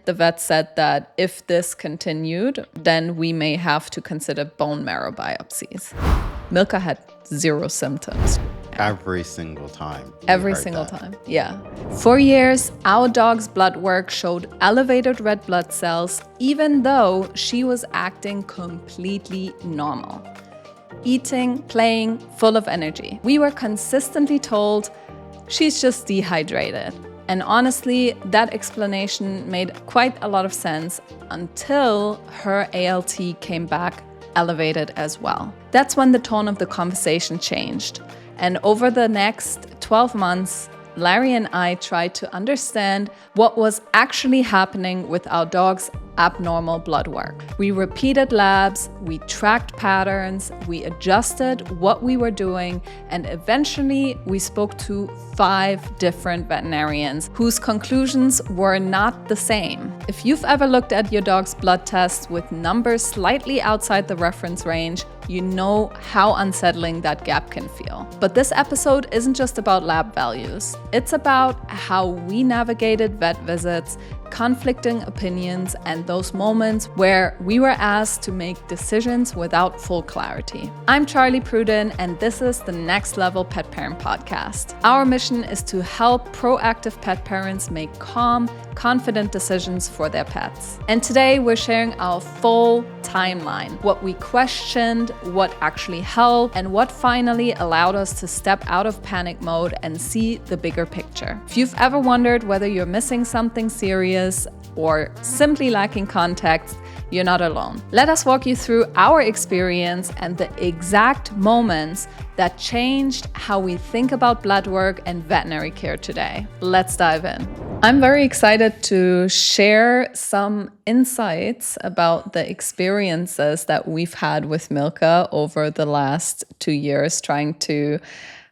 the vet said that if this continued, then we may have to consider bone marrow biopsies. Milka had 0 symptoms. Every single time. Every single time, yeah. For years, our dog's blood work showed elevated red blood cells, even though she was acting completely normal. Eating, playing, full of energy. We were consistently told, she's just dehydrated. And honestly, that explanation made quite a lot of sense until her ALT came back elevated as well. That's when the tone of the conversation changed. And over the next 12 months, Larry and I tried to understand what was actually happening with our dog's abnormal blood work. We repeated labs, we tracked patterns, we adjusted what we were doing, and eventually we spoke to 5 different veterinarians whose conclusions were not the same. If you've ever looked at your dog's blood test with numbers slightly outside the reference range, you know how unsettling that gap can feel. But this episode isn't just about lab values. It's about how we navigated vet visits, conflicting opinions, and those moments where we were asked to make decisions without full clarity. I'm Charlie Pruden, and this is the Next Level Pet Parent Podcast. Our mission is to help proactive pet parents make calm, confident decisions for their pets. And today we're sharing our full timeline, what we questioned, what actually helped, and what finally allowed us to step out of panic mode and see the bigger picture. If you've ever wondered whether you're missing something serious or simply lacking context, you're not alone. Let us walk you through our experience and the exact moments that changed how we think about blood work and veterinary care today. Let's dive in. I'm very excited to share some insights about the experiences that we've had with Milka over the last 2 years, trying to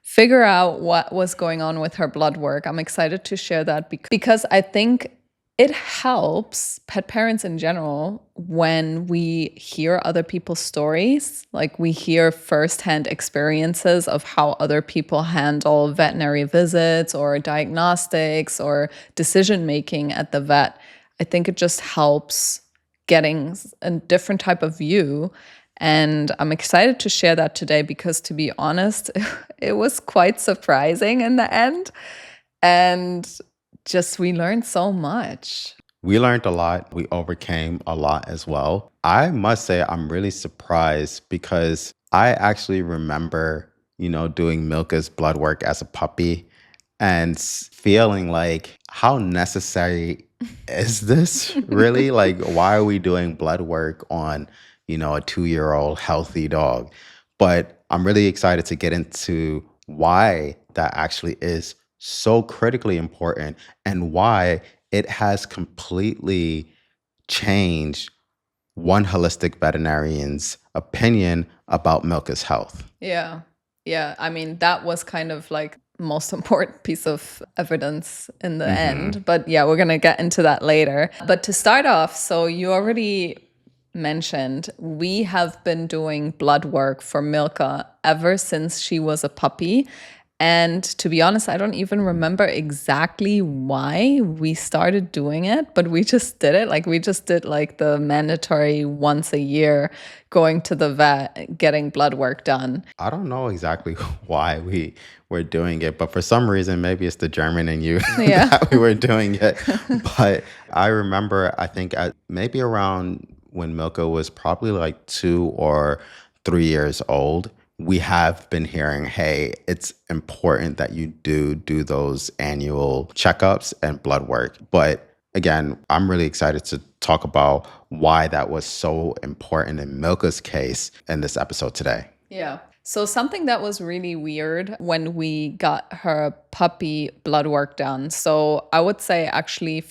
figure out what was going on with her blood work. I'm excited to share that because I think it helps pet parents in general when we hear other people's stories, like we hear firsthand experiences of how other people handle veterinary visits or diagnostics or decision making at the vet. I think it just helps getting a different type of view. And I'm excited to share that today because, to be honest, it was quite surprising in the end. And just we learned so much. We learned a lot. We overcame a lot as well. I must say I'm really surprised because I actually remember, doing Milka's blood work as a puppy and feeling like, how necessary is this really? Like, why are we doing blood work on, a 2-year-old healthy dog? But I'm really excited to get into why that actually is so critically important and why it has completely changed one holistic veterinarian's opinion about Milka's health. Yeah. I mean, that was kind of like most important piece of evidence in the end. But yeah, we're going to get into that later. But to start off, so you already mentioned we have been doing blood work for Milka ever since she was a puppy. And to be honest, I don't even remember exactly why we started doing it, but we just did it. Like we just did like the mandatory once a year going to the vet, getting blood work done. I don't know exactly why we were doing it, but for some reason, maybe it's the German in you that we were doing it. But I remember, I think maybe around when Milka was probably like 2 or 3 years old, we have been hearing, hey, it's important that you do those annual checkups and blood work. But again, I'm really excited to talk about why that was so important in Milka's case in this episode today. Yeah. So something that was really weird when we got her puppy blood work done. So I would say actually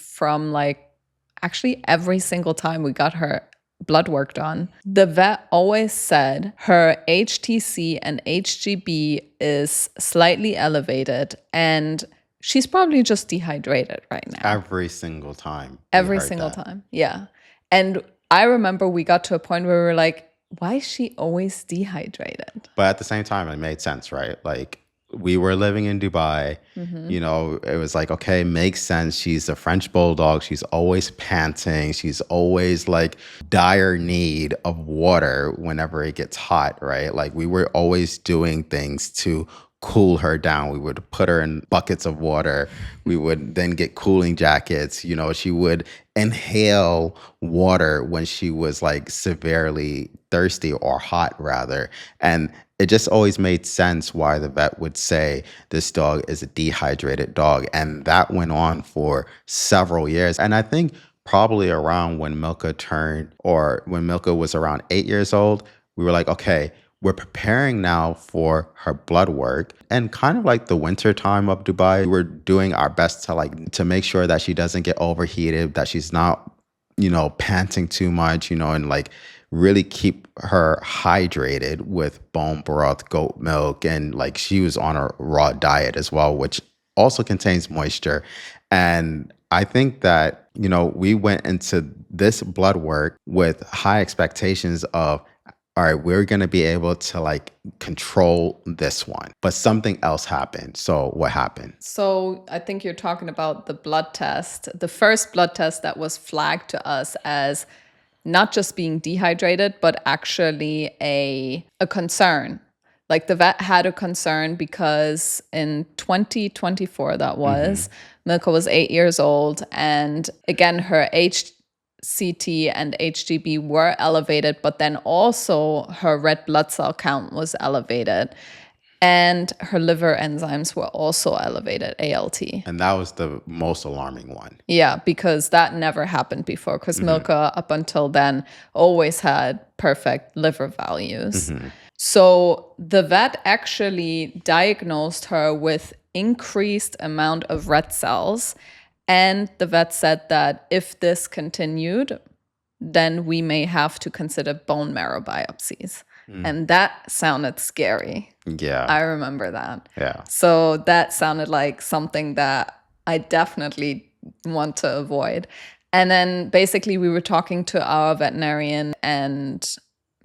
every single time we got her blood work done, the vet always said her HTC and HGB is slightly elevated and she's probably just dehydrated right now. Every single time. Every single time. Yeah. And I remember we got to a point where we were like, why is she always dehydrated? But at the same time, it made sense, right? Like we were living in Dubai. You know, it was like, okay, makes sense. She's a French bulldog. She's always panting. She's always like dire need of water whenever it gets hot, right? Like we were always doing things to cool her down. We would put her in buckets of water. We would then get cooling jackets. You know, she would inhale water when she was like severely thirsty or hot rather. And it just always made sense why the vet would say this dog is a dehydrated dog. And that went on for several years. And I think probably around when Milka turned, or when Milka was around 8 years old, we were like, okay, we're preparing now for her blood work. And kind of like the winter time of Dubai, we're doing our best to make sure that she doesn't get overheated, that she's not, you know, panting too much, you know, and like really keep her hydrated with bone broth, goat milk, and like she was on a raw diet as well, which also contains moisture. And I think that, you know, we went into this blood work with high expectations of, all right, we're going to be able to like control this one. But something else happened. So what happened? So I think you're talking about the blood test, the first blood test that was flagged to us as not just being dehydrated, but actually a concern. Like the vet had a concern because in 2024, that was, Milka was 8 years old. And again, her HCT and HGB were elevated, but then also her red blood cell count was elevated. And her liver enzymes were also elevated, ALT. And that was the most alarming one. Yeah, because that never happened before. Because Milka, up until then, always had perfect liver values. So the vet actually diagnosed her with increased amount of red cells. And the vet said that if this continued, then we may have to consider bone marrow biopsies. And that sounded scary. Yeah. I remember that. Yeah. So that sounded like something that I definitely want to avoid. And then basically we were talking to our veterinarian, and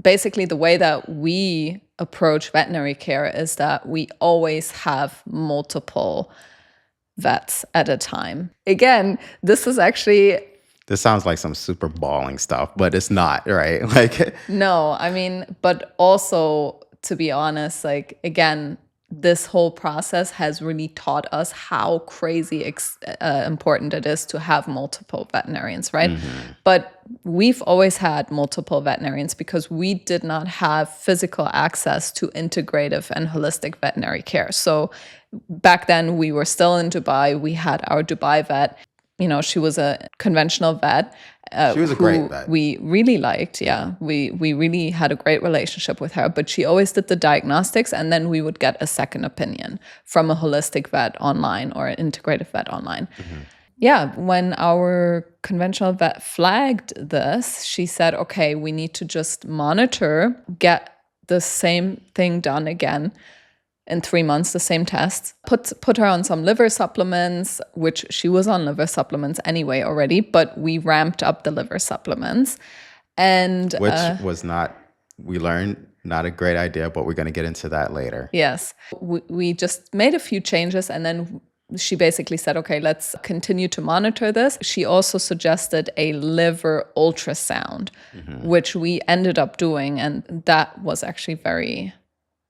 basically the way that we approach veterinary care is that we always have multiple vets at a time. Again, this is actually... This sounds like some super balling stuff, but it's not, right? Like, no, I mean, but also, to be honest, like, again, this whole process has really taught us how crazy important it is to have multiple veterinarians, right? But we've always had multiple veterinarians because we did not have physical access to integrative and holistic veterinary care. So back then we were still in Dubai. We had our Dubai vet. You know, she was a conventional vet. She was a great vet. We really liked, yeah. We really had a great relationship with her, but she always did the diagnostics, and then we would get a second opinion from a holistic vet online or an integrative vet online. Yeah, when our conventional vet flagged this, she said, okay, we need to just monitor, get the same thing done again in 3 months, the same tests, put her on some liver supplements, which she was on liver supplements anyway already, but we ramped up the liver supplements. And which was not, we learned, not a great idea, but we're going to get into that later. Yes. We just made a few changes, and then she basically said, okay, let's continue to monitor this. She also suggested a liver ultrasound, which we ended up doing, and that was actually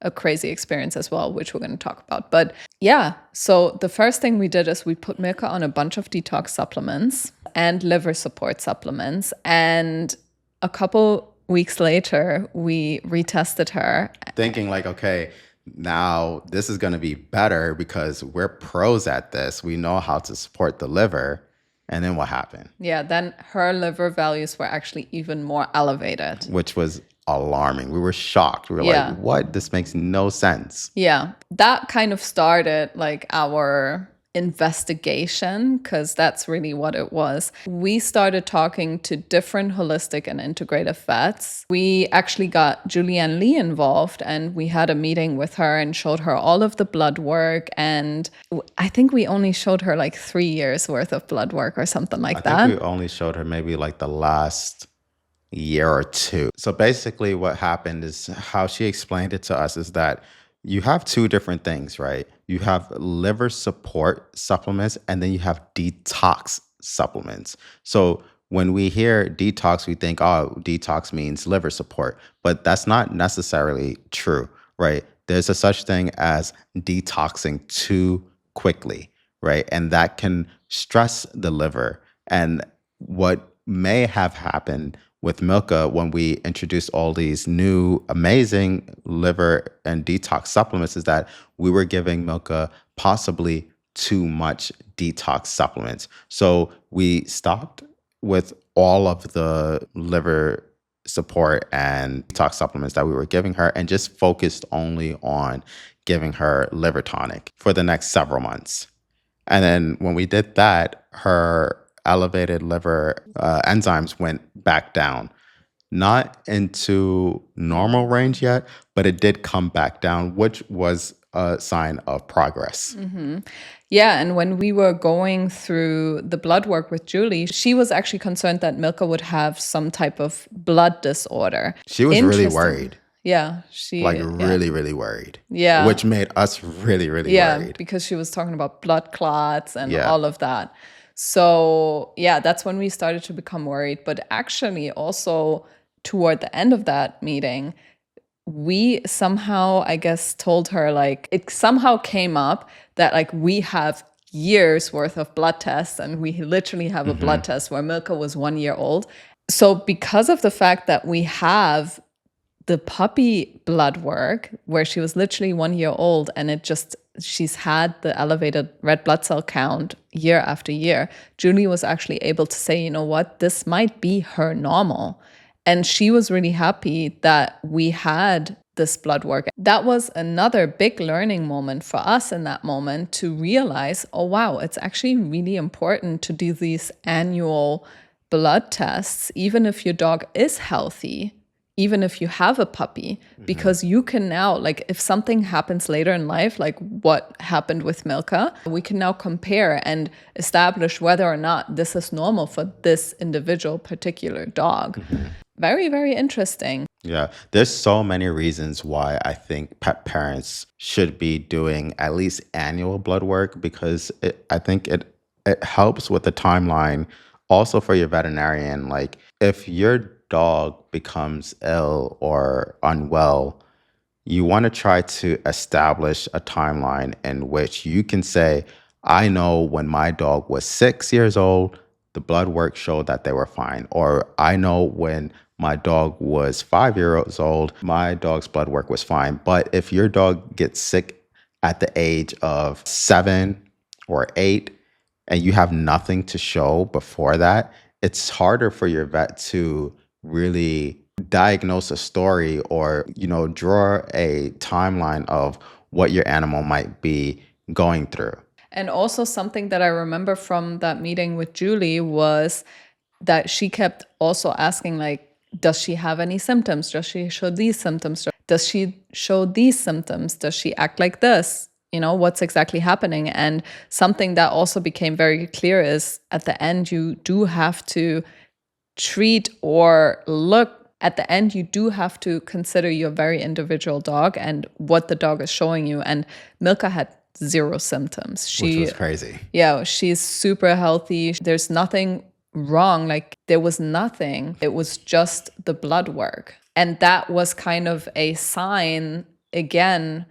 a crazy experience as well, which we're going to talk about. But yeah, so the first thing we did is we put Milka on a bunch of detox supplements and liver support supplements. And a couple weeks later, we retested her. Thinking like, okay, now this is going to be better because we're pros at this. We know how to support the liver. And then what happened? Yeah, then her liver values were actually even more elevated. Which was alarming. We were shocked. We were like, what? This makes no sense. Yeah, that kind of started like our investigation, because that's really what it was. We started talking to different holistic and integrative vets. We actually got Julianne Lee involved, and we had a meeting with her and showed her all of the blood work. And I think we only showed her like 3 years worth of blood work or something like that. I think we only showed her maybe like the last year or two. So basically what happened is, how she explained it to us is that You have two different things, right? You have liver support supplements and then you have detox supplements. So when we hear detox, we think, oh, detox means liver support, but that's not necessarily true, right? There's a such thing as detoxing too quickly, right? And that can stress the liver. And what may have happened with Milka when we introduced all these new amazing liver and detox supplements is that we were giving Milka possibly too much detox supplements. So we stopped with all of the liver support and detox supplements that we were giving her and just focused only on giving her liver tonic for the next several months. And then when we did that, her elevated liver enzymes went back down. Not into normal range yet, but it did come back down, which was a sign of progress. Yeah, and when we were going through the blood work with Julie, she was actually concerned that Milka would have some type of blood disorder. She was really Interesting. worried, Yeah, like really, really worried. Yeah. Which made us really, really yeah, worried. because she was talking about blood clots and Yeah. all of that. So yeah, that's when we started to become worried. But actually, also toward the end of that meeting, we somehow, I guess, told her, like, it somehow came up that, like, we have years worth of blood tests and we literally have a blood test where Milka was 1 year old. So because of the fact that we have the puppy blood work where she was literally 1 year old and she's had the elevated red blood cell count year after year, Julie was actually able to say, you know what, this might be her normal. And she was really happy that we had this blood work. That was another big learning moment for us in that moment to realize, oh, wow, it's actually really important to do these annual blood tests, even if your dog is healthy, even if you have a puppy, because you can now, like, if something happens later in life, like what happened with Milka, we can now compare and establish whether or not this is normal for this individual particular dog. Very, very interesting. Yeah, there's so many reasons why I think pet parents should be doing at least annual blood work because I think it helps with the timeline. Also for your veterinarian, like if your dog becomes ill or unwell, you want to try to establish a timeline in which you can say, I know when my dog was 6 years old, the blood work showed that they were fine. Or I know when my dog was 5 years old, my dog's blood work was fine. But if your dog gets sick at the age of 7 or 8 and you have nothing to show before that, it's harder for your vet to really diagnose a story or, draw a timeline of what your animal might be going through. And also something that I remember from that meeting with Julie was that she kept also asking, like, does she have any symptoms? Does she show these symptoms? Does she show these symptoms? Does she act like this? What's exactly happening? And something that also became very clear is at the end, you do have to treat or look at the end, you do have to consider your very individual dog and what the dog is showing you. And Milka had 0 symptoms. Which was crazy. Yeah, she's super healthy. There's nothing wrong. Like, there was nothing. It was just the blood work. And that was kind of a sign, again,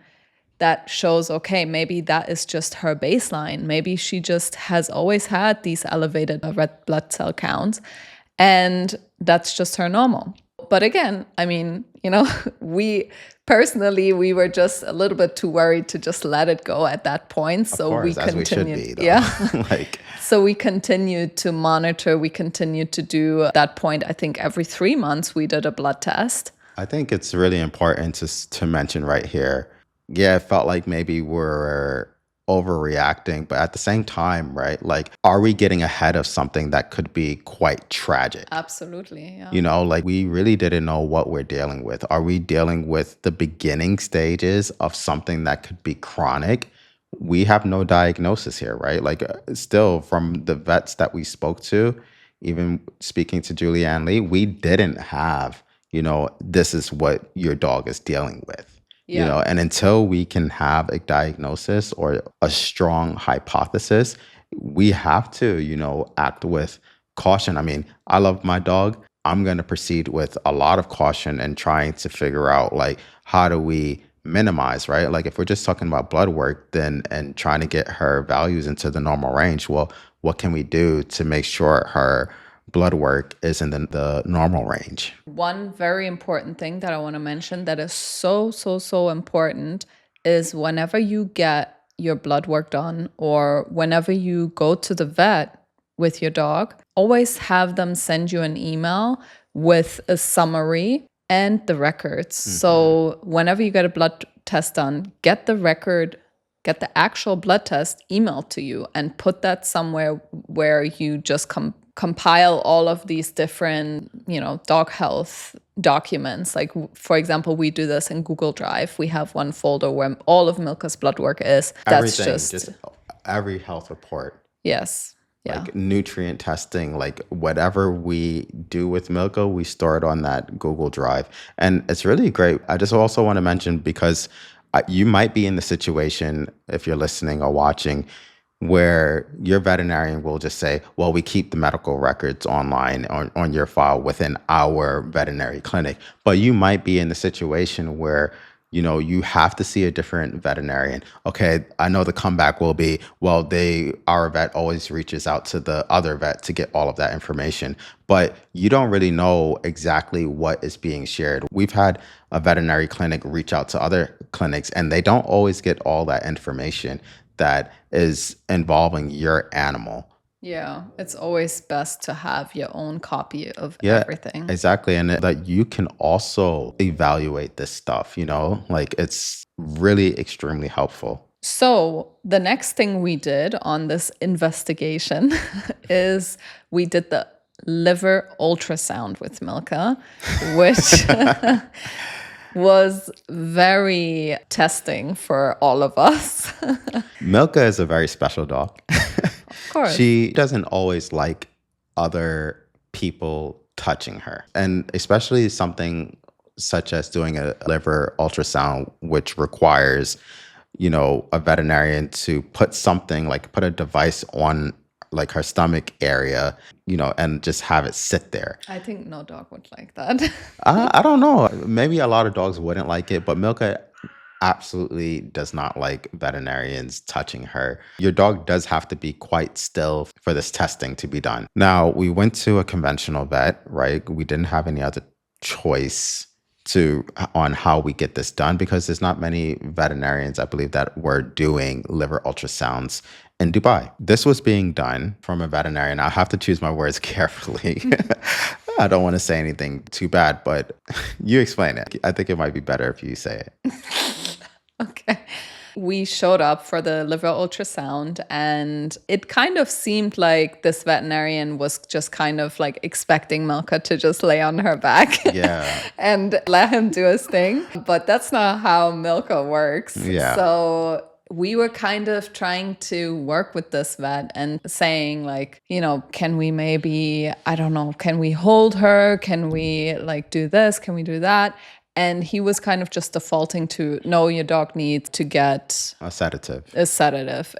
that shows, okay, maybe that is just her baseline. Maybe she just has always had these elevated red blood cell counts, and that's just her normal. But again, I mean, we were just a little bit too worried to just let it go at that point. So of course, we as continued. We should be, though. Yeah. So we continued to monitor. We continued to do at that point, I think every 3 months we did a blood test. I think it's really important to mention right here. Yeah, it felt like maybe we're overreacting, but at the same time, right? Like, are we getting ahead of something that could be quite tragic? Absolutely. Yeah. Like we really didn't know what we're dealing with. Are we dealing with the beginning stages of something that could be chronic? We have no diagnosis here, right? Like still from the vets that we spoke to, even speaking to Julianne Lee, we didn't have, this is what your dog is dealing with. Yeah. And until we can have a diagnosis or a strong hypothesis, we have to, act with caution. I mean, I love my dog. I'm going to proceed with a lot of caution and trying to figure out like how do we minimize, right? Like if we're just talking about blood work, then and trying to get her values into the normal range, well, what can we do to make sure her blood work is in the normal range? One very important thing that I want to mention that is so, so, so important is whenever you get your blood work done or whenever you go to the vet with your dog, always have them send you an email with a summary and the records. So whenever you get a blood test done, get the record, get the actual blood test emailed to you and put that somewhere where you just compile all of these different, dog health documents. Like, for example, we do this in Google Drive. We have one folder where all of Milka's blood work is. That's Everything, just every health report. yes. Yeah. Like nutrient testing, like whatever we do with Milka, we store it on that Google Drive. And it's really great. I just also want to mention because you might be in the situation, if you're listening or watching, where your veterinarian will just say, well, we keep the medical records online on your file within our veterinary clinic. But you might be in the situation where you have to see a different veterinarian. Okay, I know the comeback will be, well, our vet always reaches out to the other vet to get all of that information, but you don't really know exactly what is being shared. We've had a veterinary clinic reach out to other clinics, and they don't always get all that information that is involving your animal. Yeah, it's always best to have your own copy of everything. Exactly. And that you can also evaluate this stuff, like it's really extremely helpful. So the next thing we did on this investigation is we did the liver ultrasound with Milka, which was very testing for all of us. Milka is a very special dog. Of course. She doesn't always like other people touching her. And especially something such as doing a liver ultrasound, which requires, a veterinarian to put a device on like her stomach area, and just have it sit there. I think no dog would like that. I don't know. Maybe a lot of dogs wouldn't like it, but Milka absolutely does not like veterinarians touching her. Your dog does have to be quite still for this testing to be done. Now, we went to a conventional vet, right? We didn't have any other choice on how we get this done because there's not many veterinarians, I believe, that were doing liver ultrasounds in Dubai. This was being done from a veterinarian. I have to choose my words carefully. I don't want to say anything too bad, but you explain it. I think it might be better if you say it. Okay. We showed up for the liver ultrasound and it kind of seemed like this veterinarian was just kind of like expecting Milka to just lay on her back and let him do his thing. But that's not how Milka works. Yeah. So we were kind of trying to work with this vet and saying like, can we maybe, I don't know, can we hold her? Can we like do this? Can we do that? And he was kind of just defaulting to, no, your dog needs to get a sedative.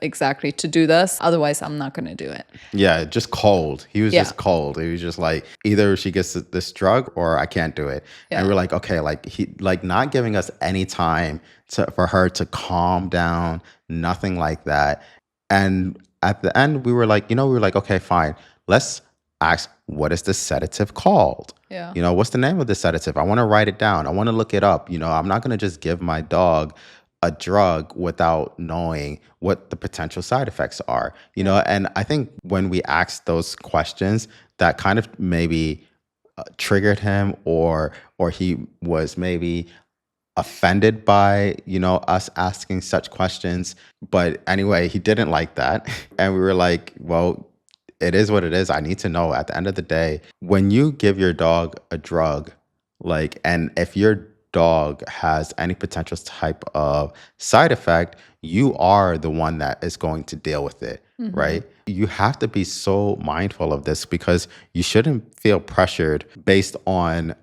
Exactly, to do this. Otherwise, I'm not going to do it. Yeah, just cold. He was just cold. He was just like, either she gets this drug or I can't do it. Yeah. And we're like, okay, like he not giving us any time for her to calm down, nothing like that. And at the end, we were like, okay, fine. Let's ask, what is this sedative called? Yeah. What's the name of the sedative? I want to write it down. I want to look it up. I'm not going to just give my dog a drug without knowing what the potential side effects are. And I think when we asked those questions, that kind of maybe triggered him or he was maybe offended by, us asking such questions. But anyway, he didn't like that. And we were like, well, it is what it is. I need to know at the end of the day, when you give your dog a drug, and if your dog has any potential type of side effect, you are the one that is going to deal with it, right? You have to be so mindful of this because you shouldn't feel pressured based on,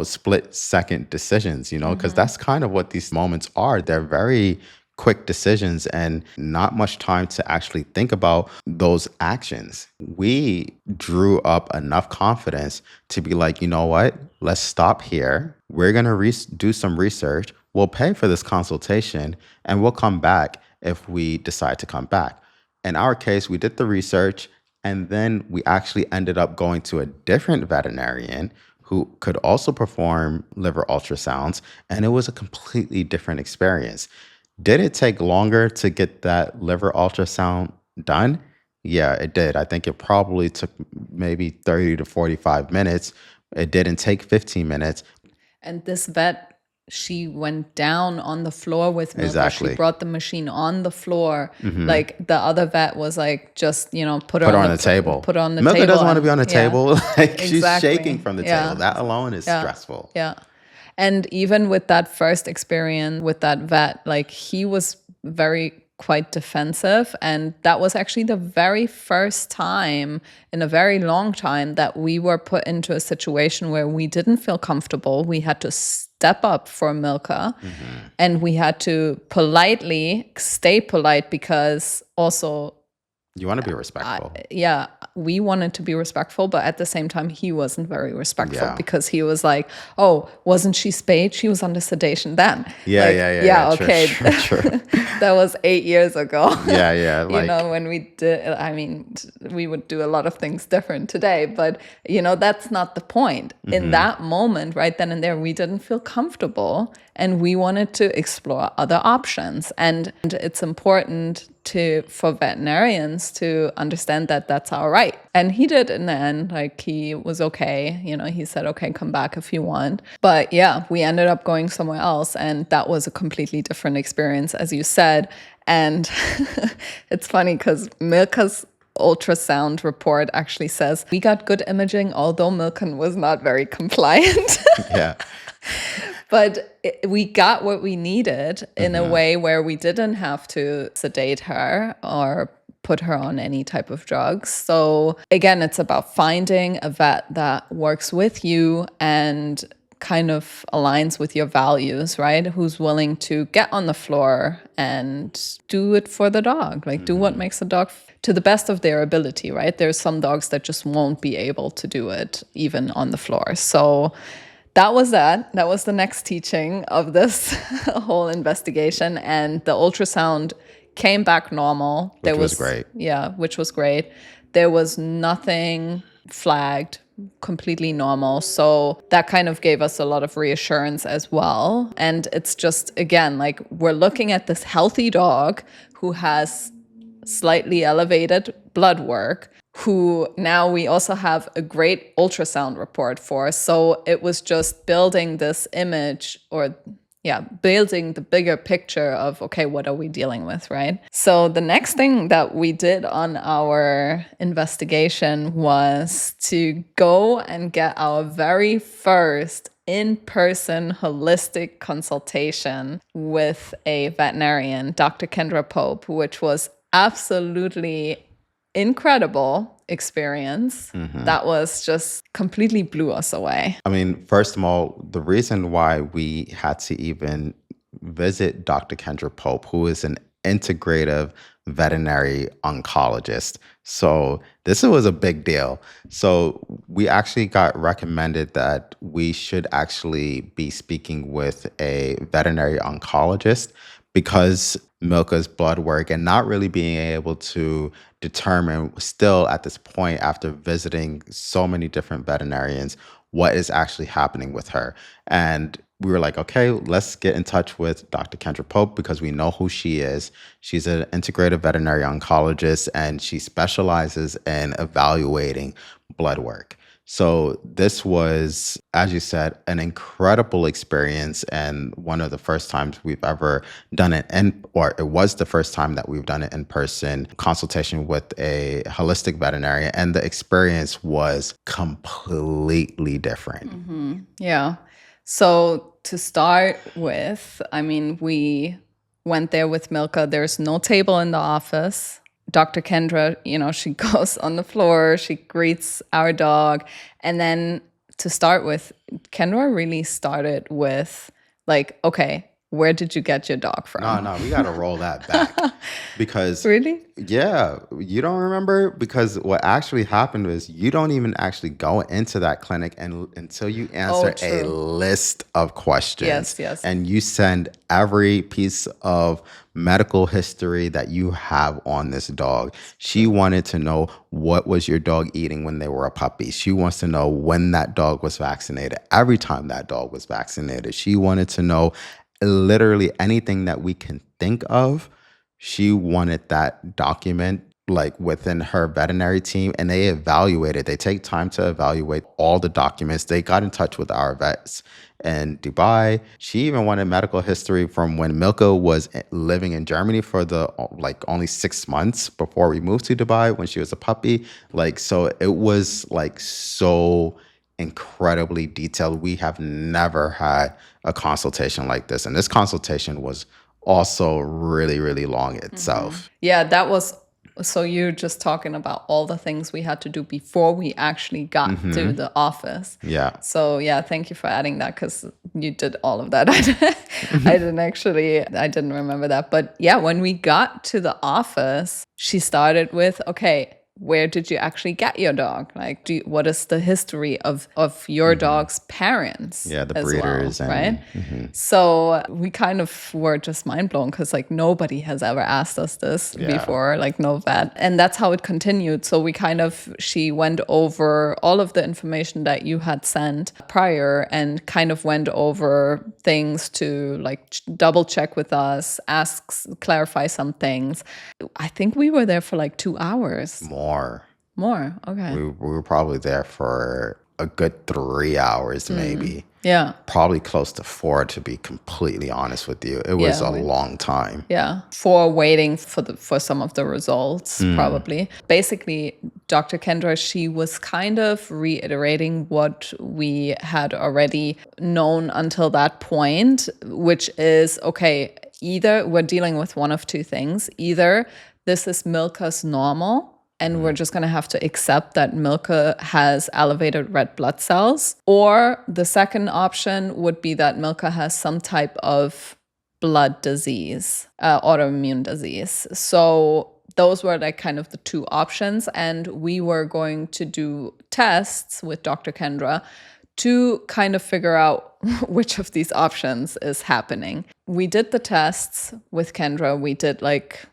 split second decisions, because that's kind of what these moments are. They're very quick decisions and not much time to actually think about those actions. We drew up enough confidence to be like, you know what? Let's stop here. We're going to do some research. We'll pay for this consultation and we'll come back if we decide to come back. In our case, we did the research and then we actually ended up going to a different veterinarian who could also perform liver ultrasounds, and it was a completely different experience. Did it take longer to get that liver ultrasound done? Yeah, it did. I think it probably took maybe 30 to 45 minutes. It didn't take 15 minutes. And this vet, she went down on the floor with Milka. Exactly. She brought the machine on the floor. Like the other vet was like, just, put her Put her on the table. Put her on the Milka table. doesn't want to be on the table. Like she's Exactly. shaking from the table. That alone is stressful. Yeah. And even with that first experience with that vet, like he was quite defensive. And that was actually the very first time in a very long time that we were put into a situation where we didn't feel comfortable. We had to step up for Milka and we had to politely stay polite because also you want to be respectful. We wanted to be respectful, but at the same time, he wasn't very respectful because he was like, "Oh, wasn't she spayed? She was under sedation then." Yeah. Okay, True. That was 8 years ago. Yeah. When we did, we would do a lot of things different today, but that's not the point. In that moment, right then and there, we didn't feel comfortable, and we wanted to explore other options. And it's important for veterinarians to understand that that's all right. And he did in the end. Like he was okay. He said, "Okay, come back if you want." But yeah, we ended up going somewhere else, and that was a completely different experience, as you said. And it's funny because Milka's ultrasound report actually says we got good imaging, although Milka was not very compliant. Yeah. But we got what we needed in a way where we didn't have to sedate her or put her on any type of drugs. So again, it's about finding a vet that works with you and kind of aligns with your values, right? Who's willing to get on the floor and do it for the dog, like do what makes the dog to the best of their ability, right? There's some dogs that just won't be able to do it even on the floor. So that was that. That was the next teaching of this whole investigation. And the ultrasound came back normal. Which was great. Yeah, which was great. There was nothing flagged, completely normal. So that kind of gave us a lot of reassurance as well. And it's just, again, like we're looking at this healthy dog who has slightly elevated blood work, who now we also have a great ultrasound report for. So it was just building this image building the bigger picture of, okay, what are we dealing with, right? So the next thing that we did on our investigation was to go and get our very first in-person holistic consultation with a veterinarian, Dr. Kendra Pope, which was absolutely incredible experience. That was just completely blew us away. I mean, first of all, the reason why we had to even visit Dr. Kendra Pope, who is an integrative veterinary oncologist. So this was a big deal. So we actually got recommended that we should actually be speaking with a veterinary oncologist because Milka's blood work and not really being able to determine still at this point after visiting so many different veterinarians what is actually happening with her. And we were like, okay, let's get in touch with Dr. Kendra Pope because we know who she is. She's an integrative veterinary oncologist and she specializes in evaluating blood work. So this was, as you said, an incredible experience and one of the first times we've ever done it it was the first time that we've done it in person consultation with a holistic veterinarian, and the experience was completely different. Yeah. So to start with, I mean, we went there with Milka. There's no table in the office. Dr. Kendra, she goes on the floor, she greets our dog. And then to start with, Kendra really started with like, okay, where did you get your dog from? No, we got to roll that back because, Really? yeah, you don't remember? Because what actually happened was you don't even actually go into that clinic until you answer a True. list of questions. Yes. And you send every piece of medical history that you have on this dog. She wanted to know what was your dog eating when they were a puppy. She wants to know when that dog was vaccinated, every time that dog was vaccinated. She wanted to know literally anything that we can think of. She wanted that document like within her veterinary team, and they take time to evaluate all the documents. They got in touch with our vets in Dubai. She even wanted medical history from when Milka was living in Germany for the like only 6 months before we moved to Dubai when she was a puppy. Like, so it was like so incredibly detailed. We have never had a consultation like this. And this consultation was also really, really long itself. Yeah, that was. So you're just talking about all the things we had to do before we actually got to the office. Yeah. So yeah, thank you for adding that because you did all of that. I didn't remember that. But yeah, when we got to the office, she started with, okay, where did you actually get your dog? Like, what is the history of your dog's parents? Yeah, the as breeders well, and right? So we kind of were just mind blown because like nobody has ever asked us this before, like no vet. And that's how it continued. So she went over all of the information that you had sent prior and kind of went over things to like double check with us, clarify some things. I think we were there for like 2 hours. More. Okay. we were probably there for a good 3 hours, maybe. Yeah. Probably close to 4, to be completely honest with you. It was a long time. Yeah. For waiting for some of the results, probably. Basically, Dr. Kendra, she was kind of reiterating what we had already known until that point, which is, okay, either we're dealing with one of two things. Either this is Milka's normal, and we're just going to have to accept that Milka has elevated red blood cells. Or the second option would be that Milka has some type of blood disease, autoimmune disease. So those were like kind of the two options. And we were going to do tests with Dr. Kendra to kind of figure out which of these options is happening. We did the tests with Kendra. We did like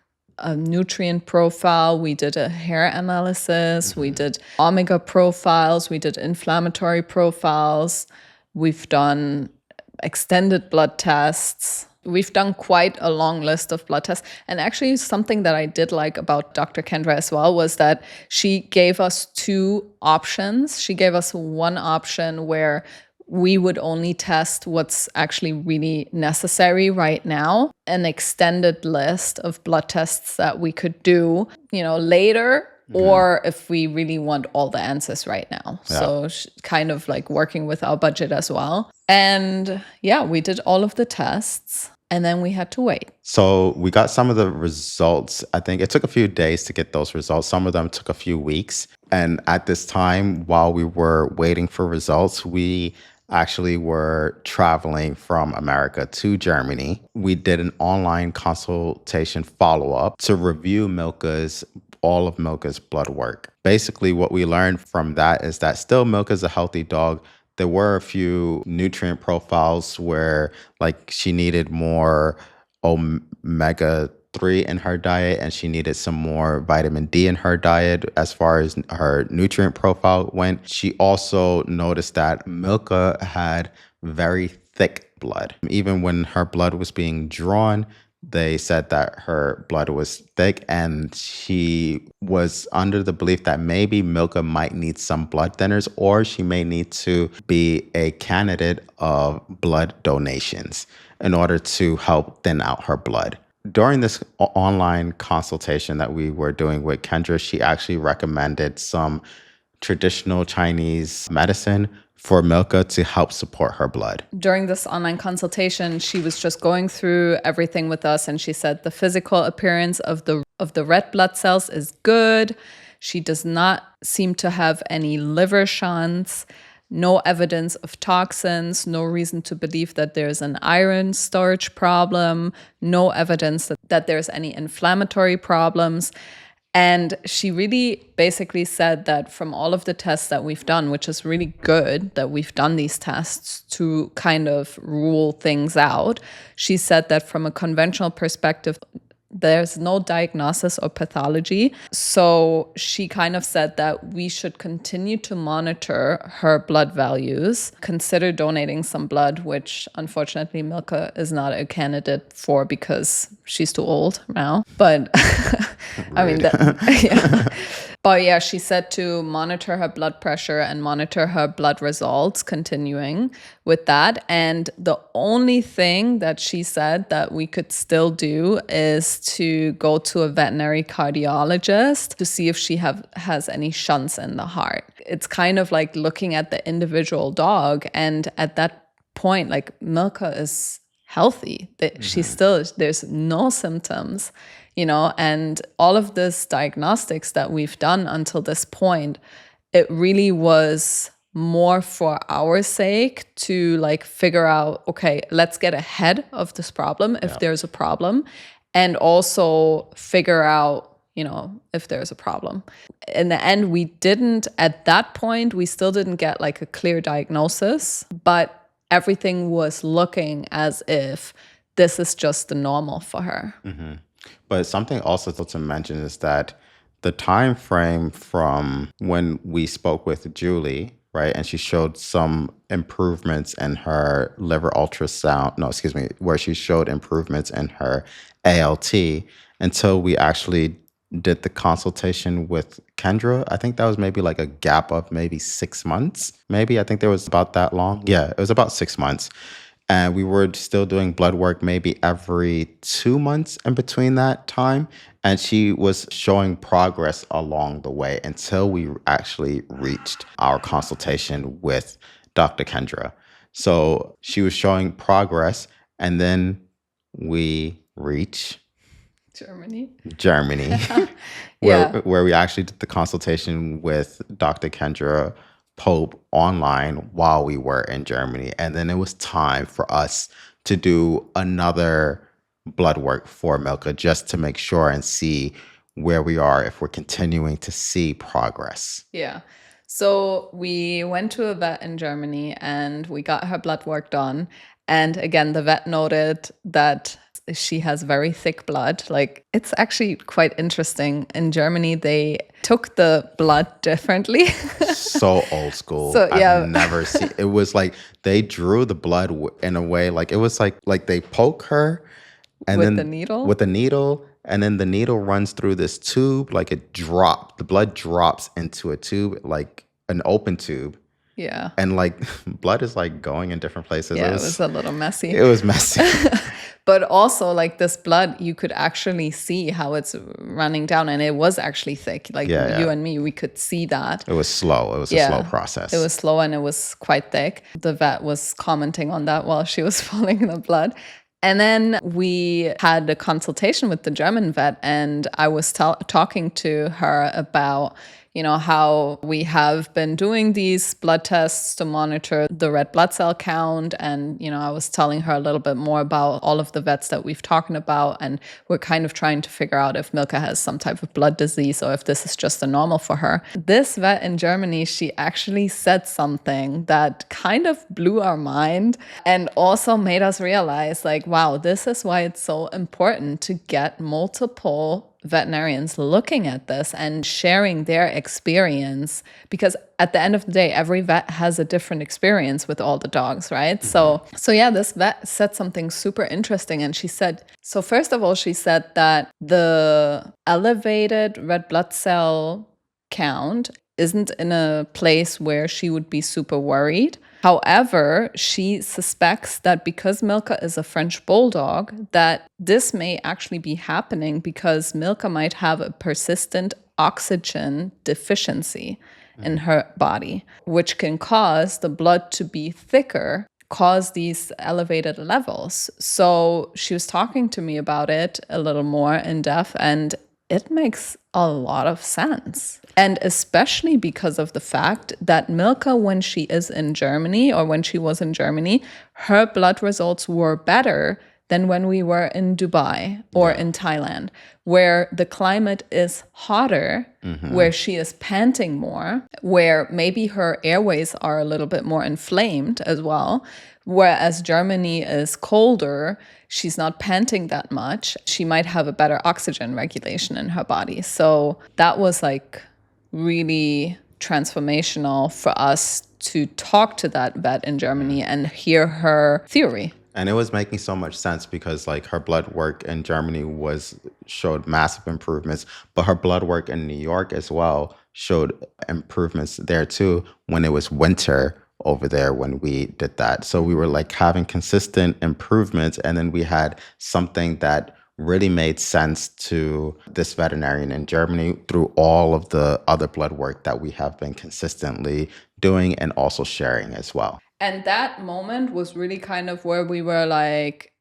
a nutrient profile, we did a hair analysis, we did omega profiles, we did inflammatory profiles, we've done extended blood tests. We've done quite a long list of blood tests. And actually something that I did like about Dr. Kendra as well was that she gave us two options. She gave us one option where we would only test what's actually really necessary right now, an extended list of blood tests that we could do, later, or if we really want all the answers right now. Yeah. So kind of like working with our budget as well. And yeah, we did all of the tests and then we had to wait. So we got some of the results. I think it took a few days to get those results. Some of them took a few weeks. And at this time, while we were waiting for results, we actually were traveling from America to Germany. We did an online consultation follow-up to review all of Milka's blood work. Basically, what we learned from that is that still Milka's a healthy dog. There were a few nutrient profiles where like she needed more omega-3 in her diet and she needed some more vitamin D in her diet as far as her nutrient profile went. She also noticed that Milka had very thick blood. Even when her blood was being drawn, they said that her blood was thick and she was under the belief that maybe Milka might need some blood thinners or she may need to be a candidate of blood donations in order to help thin out her blood. During this online consultation that we were doing with Kendra, she actually recommended some traditional Chinese medicine for Milka to help support her blood. During this online consultation, she was just going through everything with us, and she said the physical appearance of the red blood cells is good. She does not seem to have any liver shunts, no evidence of toxins, no reason to believe that there's an iron storage problem, no evidence that there's any inflammatory problems. And she really basically said that from all of the tests that we've done, which is really good that we've done these tests to kind of rule things out, she said that from a conventional perspective, there's no diagnosis or pathology. So she kind of said that we should continue to monitor her blood values, consider donating some blood, which unfortunately Milka is not a candidate for because she's too old now. But I mean, yeah. But yeah, she said to monitor her blood pressure and monitor her blood results, continuing with that. And the only thing that she said that we could still do is to go to a veterinary cardiologist to see if she has any shunts in the heart. It's kind of like looking at the individual dog. And at that point, like Milka is healthy. She's still, there's no symptoms. And all of this diagnostics that we've done until this point, it really was more for our sake to like figure out, okay, let's get ahead of this problem if there's a problem, and also figure out, if there's a problem. In the end, at that point, we still didn't get like a clear diagnosis, but everything was looking as if this is just the normal for her. Mm-hmm. But something also to mention is that the time frame from when we spoke with Julie, right, and she showed some improvements in her liver ultrasound, where she showed improvements in her ALT until we actually did the consultation with Kendra. I think that was maybe like a gap of maybe 6 months. Maybe, I think there was about that long. Yeah, it was about 6 months. And we were still doing blood work maybe every 2 months in between that time. And she was showing progress along the way until we actually reached our consultation with Dr. Kendra. So she was showing progress, and then we reach Germany, where we actually did the consultation with Dr. Kendra Pope online while we were in Germany. And then it was time for us to do another blood work for Milka just to make sure and see where we are, if we're continuing to see progress. Yeah. So we went to a vet in Germany and we got her blood work done. And again, the vet noted that she has very thick blood. Like, it's actually quite interesting. In Germany, they took the blood differently. So old school. So, yeah. I've never seen. It was like they drew the blood in a way, like it was like they poke her and with then the needle. With the needle, and then the needle runs through this tube, like the blood drops into a tube, like an open tube. Yeah. And like blood is like going in different places. Yeah, it was a little messy. It was messy. But also, like, this blood, you could actually see how it's running down, and it was actually thick. Like, you and me, we could see that. It was slow. It was a slow process. It was slow, and it was quite thick. The vet was commenting on that while she was pulling the blood. And then we had a consultation with the German vet, and I was talking to her about, how we have been doing these blood tests to monitor the red blood cell count. And, I was telling her a little bit more about all of the vets that we've talked about. And we're kind of trying to figure out if Milka has some type of blood disease or if this is just a normal for her. This vet in Germany, she actually said something that kind of blew our mind and also made us realize, like, wow, this is why it's so important to get multiple veterinarians looking at this and sharing their experience, because at the end of the day, every vet has a different experience with all the dogs, right? So yeah, this vet said something super interesting. And she said, so first of all, she said that the elevated red blood cell count isn't in a place where she would be super worried. However, she suspects that because Milka is a French bulldog, that this may actually be happening because Milka might have a persistent oxygen deficiency. in her body, which can cause the blood to be thicker, cause these elevated levels. So she was talking to me about it a little more in depth, and it makes a lot of sense. And especially because of the fact that Milka, when she is in Germany, or when she was in Germany, her blood results were better than when we were in Dubai or in Thailand, where the climate is hotter, where she is panting more, where maybe her airways are a little bit more inflamed as well. Whereas Germany is colder, she's not panting that much. She might have a better oxygen regulation in her body. So that was like really transformational for us to talk to that vet in Germany and hear her theory. And it was making so much sense because like her blood work in Germany showed massive improvements, but her blood work in New York as well showed improvements there too when it was winter over there when we did that. So we were like having consistent improvements, and then we had something that really made sense to this veterinarian in Germany through all of the other blood work that we have been consistently doing and also sharing as well. And that moment was really kind of where we were like,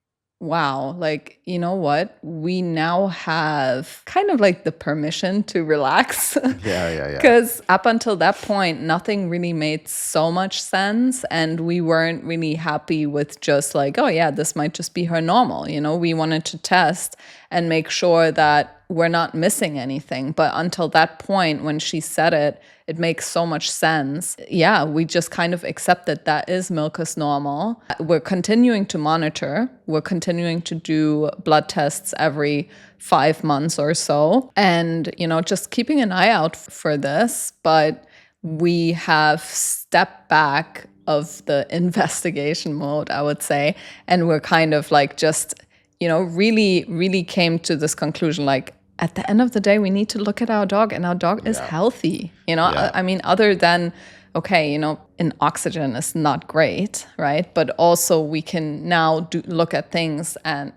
wow, like, you know what? We now have kind of like the permission to relax. Yeah. Because up until that point, nothing really made so much sense. And we weren't really happy with just like, oh, yeah, this might just be her normal. You know, we wanted to test and make sure that we're not missing anything. But until that point, when she said it, it makes so much sense. Yeah, we just kind of accepted that is Milka's normal. We're continuing to monitor. We're continuing to do blood tests every 5 months or so. And, you know, just keeping an eye out for this. But we have stepped back of the investigation mode, I would say. And we're kind of like just, you know, really came to this conclusion, like, at the end of the day, we need to look at our dog, and our dog is healthy. You know, I mean, other than, okay, you know, in oxygen is not great, right? But also we can now look at things and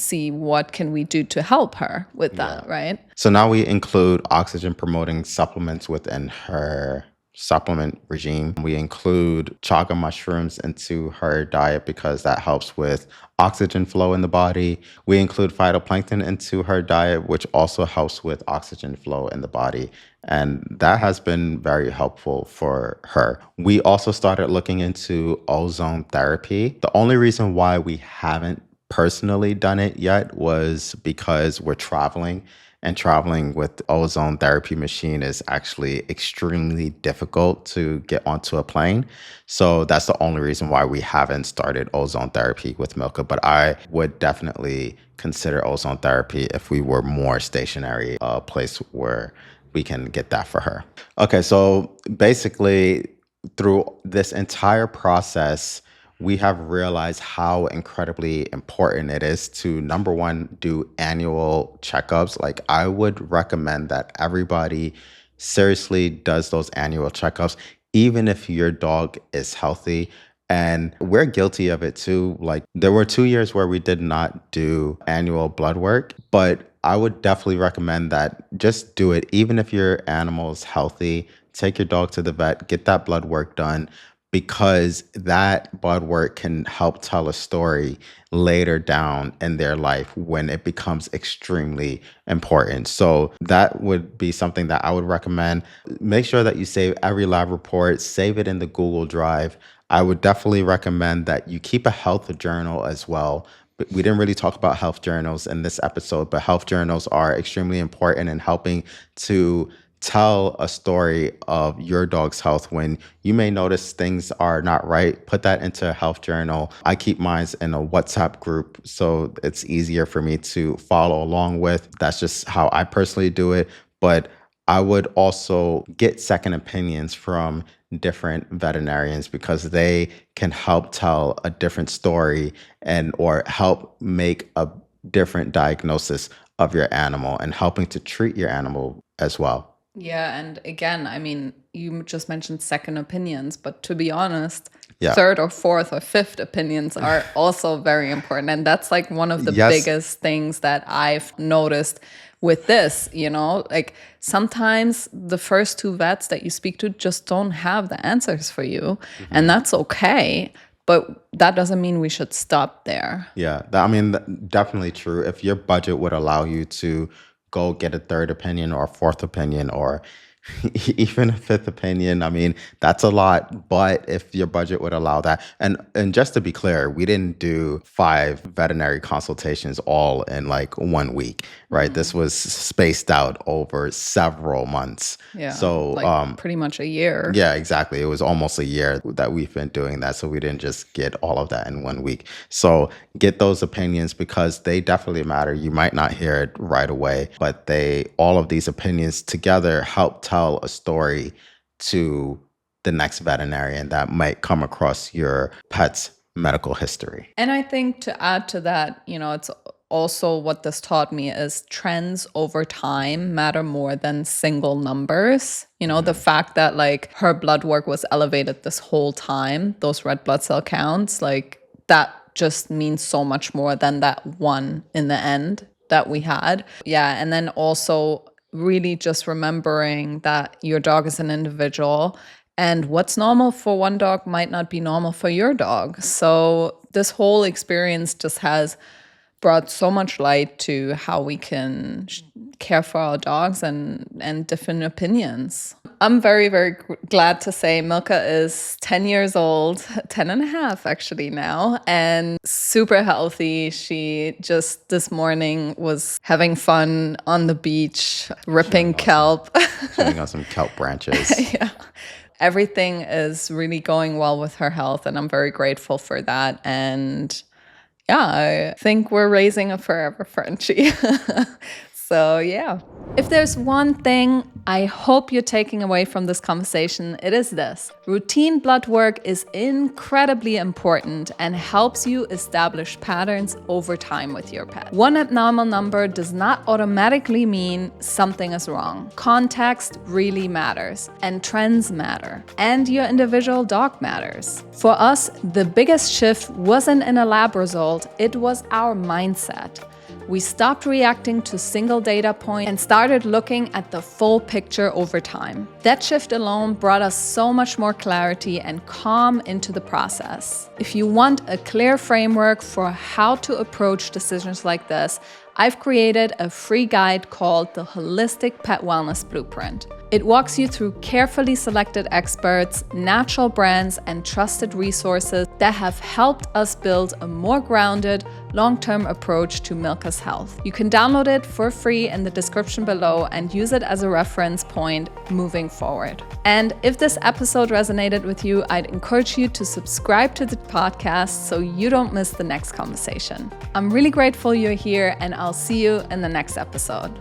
see what can we do to help her with that, right? So now we include oxygen promoting supplements within her supplement regime. We include chaga mushrooms into her diet because that helps with oxygen flow in the body. We include phytoplankton into her diet, which also helps with oxygen flow in the body. And that has been very helpful for her. We also started looking into ozone therapy. The only reason why we haven't personally done it yet was because we're traveling. And traveling with ozone therapy machine is actually extremely difficult to get onto a plane. So that's the only reason why we haven't started ozone therapy with Milka. But I would definitely consider ozone therapy if we were more stationary, a place where we can get that for her. Okay, so basically through this entire process, we have realized how incredibly important it is to, number one, do annual checkups. Like, I would recommend that everybody seriously does those annual checkups, even if your dog is healthy. And we're guilty of it too. Like, there were 2 years where we did not do annual blood work, but I would definitely recommend that just do it. Even if your animal is healthy, take your dog to the vet, get that blood work done, because that blood work can help tell a story later down in their life when it becomes extremely important. So that would be something that I would recommend. Make sure that you save every lab report, save it in the Google Drive. I would definitely recommend that you keep a health journal as well. But we didn't really talk about health journals in this episode, but health journals are extremely important in helping to tell a story of your dog's health. When you may notice things are not right, put that into a health journal. I keep mine in a WhatsApp group, so it's easier for me to follow along with. That's just how I personally do it. But I would also get second opinions from different veterinarians because they can help tell a different story and or help make a different diagnosis of your animal and helping to treat your animal as well. Yeah, and again, I mean, you just mentioned second opinions, but to be honest, Yeah. third or fourth or fifth opinions are also very important. And that's like one of the Yes. biggest things that I've noticed with this, like sometimes the first two vets that you speak to just don't have the answers for you. And that's okay. But that doesn't mean we should stop there. Yeah, definitely true. If your budget would allow you to go get a third opinion or a fourth opinion or even a fifth opinion, that's a lot. But if your budget would allow that, and just to be clear, we didn't do 5 veterinary consultations all in like 1 week, right? This was spaced out over several months. Yeah. So pretty much a year. Yeah, exactly. It was almost a year that we've been doing that. So we didn't just get all of that in 1 week. So get those opinions because they definitely matter. You might not hear it right away, but all of these opinions together help tell a story to the next veterinarian that might come across your pet's medical history. And I think to add to that, it's also what this taught me is trends over time matter more than single numbers. The fact that like her blood work was elevated this whole time, those red blood cell counts, like that just means so much more than that one in the end that we had. Yeah. And then also really just remembering that your dog is an individual and what's normal for one dog might not be normal for your dog. So this whole experience just has brought so much light to how we can care for our dogs and different opinions. I'm very, very glad to say Milka is 10 years old, 10 and a half actually now, and super healthy. She just this morning was having fun on the beach, ripping kelp. Chewing on some kelp branches. Yeah. Everything is really going well with her health, and I'm very grateful for that. And yeah, I think we're raising a forever Frenchie. So yeah. If there's one thing I hope you're taking away from this conversation, it is this. Routine blood work is incredibly important and helps you establish patterns over time with your pet. One abnormal number does not automatically mean something is wrong. Context really matters, and trends matter, and your individual dog matters. For us, the biggest shift wasn't in a lab result, it was our mindset. We stopped reacting to single data points and started looking at the full picture over time. That shift alone brought us so much more clarity and calm into the process. If you want a clear framework for how to approach decisions like this, I've created a free guide called the Holistic Pet Wellness Blueprint. It walks you through carefully selected experts, natural brands, and trusted resources that have helped us build a more grounded, long-term approach to Milka's health. You can download it for free in the description below and use it as a reference point moving forward. And if this episode resonated with you, I'd encourage you to subscribe to the podcast so you don't miss the next conversation. I'm really grateful you're here, and I'll see you in the next episode.